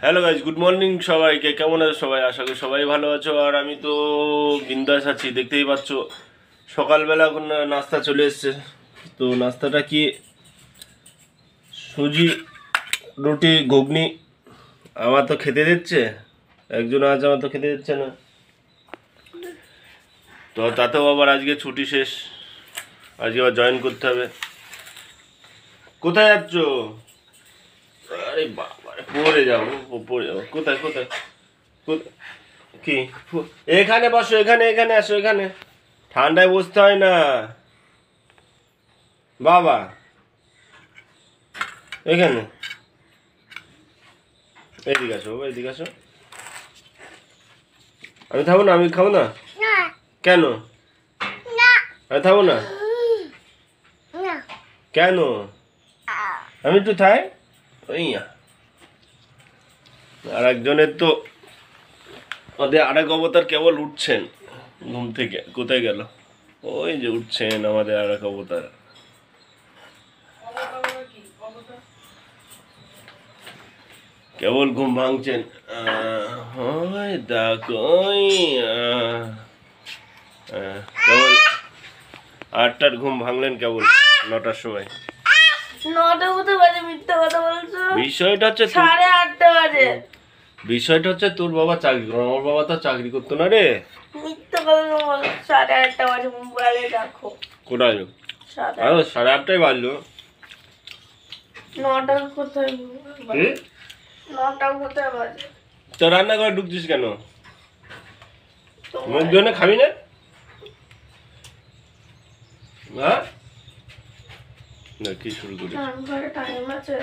Hello guys, good morning সবাইকে। কেমন আছো সবাই? আশা করি সবাই ভালো আছো। আর আমি তো বিন্দাস আছি, দেখতেই পাচ্ছ। সকালবেলা এখন নাস্তা চলে এসছে। তো নাস্তাটা কি? সুজি, রুটি, ঘুগনি। আমার তো খেতে দিচ্ছে, একজন আছে, আমার তো খেতে দিচ্ছে না। তো তাতেও আবার আজকে ছুটি শেষ, আজকে আবার জয়েন করতে হবে। কোথায় যাচ্ছ? আরে বাবা, পড়ে যাবো, পড়ে যাবো। কোথায় কোথায় কি? এখানে বসো, এখানে এখানে আসো, এখানে ঠান্ডায় বসতে হয় না বাবা। এখানে এদিকে আসো বাবা, এদিকে আসো। আমি থাকবো না, আমি খাবো না। কেন? আমি থাকবো না কেন? আমি একটু থাই। আর একজনের তো ওদের আরেক অবতার কেবল উঠছেন ঘুম থেকে। কোথায় গেল? ওই যে উঠছেন আমাদের আরেক অবতার। কেবল ঘুম ভাঙছেন। ওই দেখো, কেবল 8টার ঘুম ভাঙলেন কেবল 9টার সময়। 9টা মতো বাজে, মিথ্যা কথা বলছো। বিষয়টা হচ্ছে 8:30 বাজে। বিষয়টা হচ্ছে তোর বাবা চাকরি করে, আমার বাবা তো চাকরি করতো না রে। মিথ্যা কথা বল। 8:30 বাজে, মোবাইলে দেখো। কোথায়? 8:30 বাজলো। 9টা কোথায় বাজে? 9টা কোথায় বাজে? তো রান্না করে ঢুকছিস কেন? মুখ জন্য খাবি না? হ্যাঁ, না কি শুরু করিস? টাইম আছে।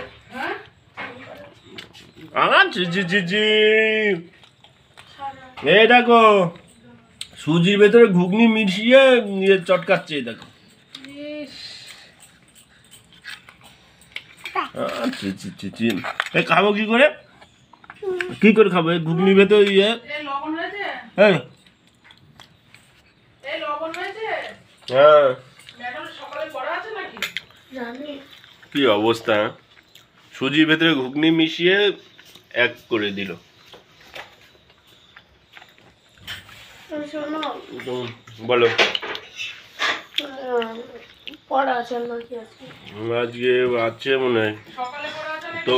এই দেখো, সুজির ভেতরে ঘুগনি মিশিয়ে চটকাচ্ছে, এই দেখো। খাবো কি করে? কি করে খাবো? এই ঘুগনির ভেতরে ইয়ে। হ্যাঁ কি অবস্থা! সুজির ভেতরে ঘুগনি মিশিয়ে এক করে দিল। বলো, পড়া আছে নাকি? আজকে আছে মনে হয়। তো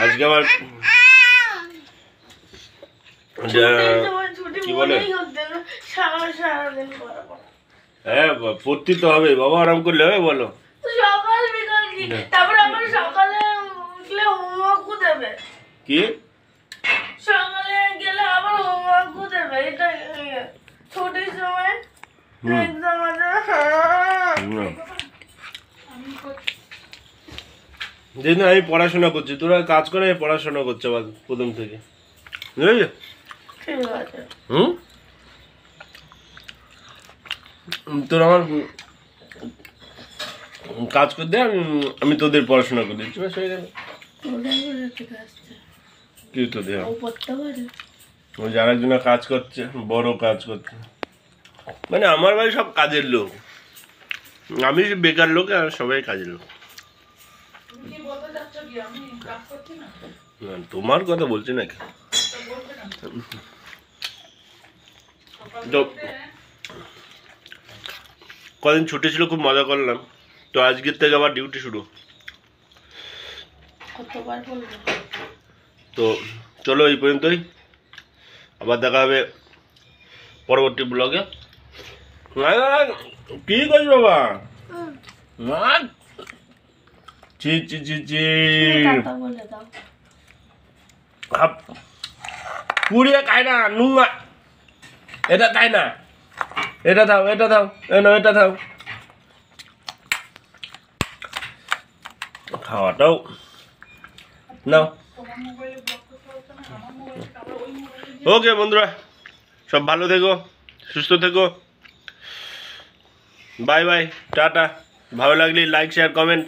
আজকে আবার কি বলে, হ্যাঁ পড়তে তো হবে বাবা, আরাম করলে হবে। বলো, সকাল বিকাল কি? তারপরে আবার সকালে উঠলে হোমওয়ার্কও দেবে। কি সকালে গেলে আবার হোমওয়ার্কও দেবে। এটা ছুটির সময় এক্সাম আছে। যেদিন আমি পড়াশোনা করছি, তোরা কাজ করে, আমি পড়াশোনা করছি আবার প্রথম থেকে। বুঝলি? ঠিক আছে। তোর আমার কাজ করতে, আমি তোদের পড়াশোনা করে দিচ্ছি, বেশ হয়ে গেল। কি তোদের ওই যারা একজনে কাজ করছে, বড় কাজ করছে, মানে আমার বাড়ি সব কাজের লোক, আমি বেকার লোক আর সবাই কাজের লোক। তোমার কথা বলছি নাকি? তো কদিন ছুটি ছিল, খুব মজা করলাম। তো আজকের থেকে আবার ডিউটি শুরু। তো চলো, এই পর্যন্তই। আবার দেখা হবে পরবর্তী ব্লগে। কি করিস বাবা? চি চি চি চি পুড়িয়ে খাই না, নুঙ্গা। এটা তাই না, এটা দাও, এটা দাও, এটা দাও। খাওয়াটাও নাও। ওকে বন্ধুরা, সব ভালো থেকো, সুস্থ থেকো। Bye bye, tata. ভালো লাগলে লাইক, শেয়ার, কমেন্ট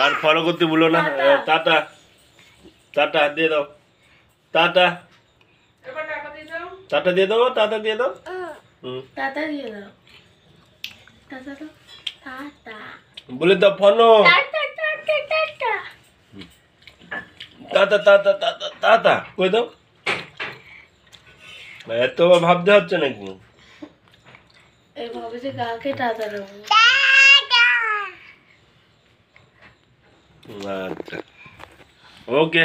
আর ফলো করতে ভুলো না। টাটা, টাটা দিয়ে দাও। টাটা, টাটা দিয়ে দাও, টাটা দিয়ে দাও। টাটা দিয়ে দাও, টাটা দাও, টাটা বলে দাও ফোনো। Tata tata tata. তা তা তা তা তা তা তা কই দাও এত ভাবতে হচ্ছে নাকি এইভাবে যে কাকে টাটা দেবো আচ্ছা ওকে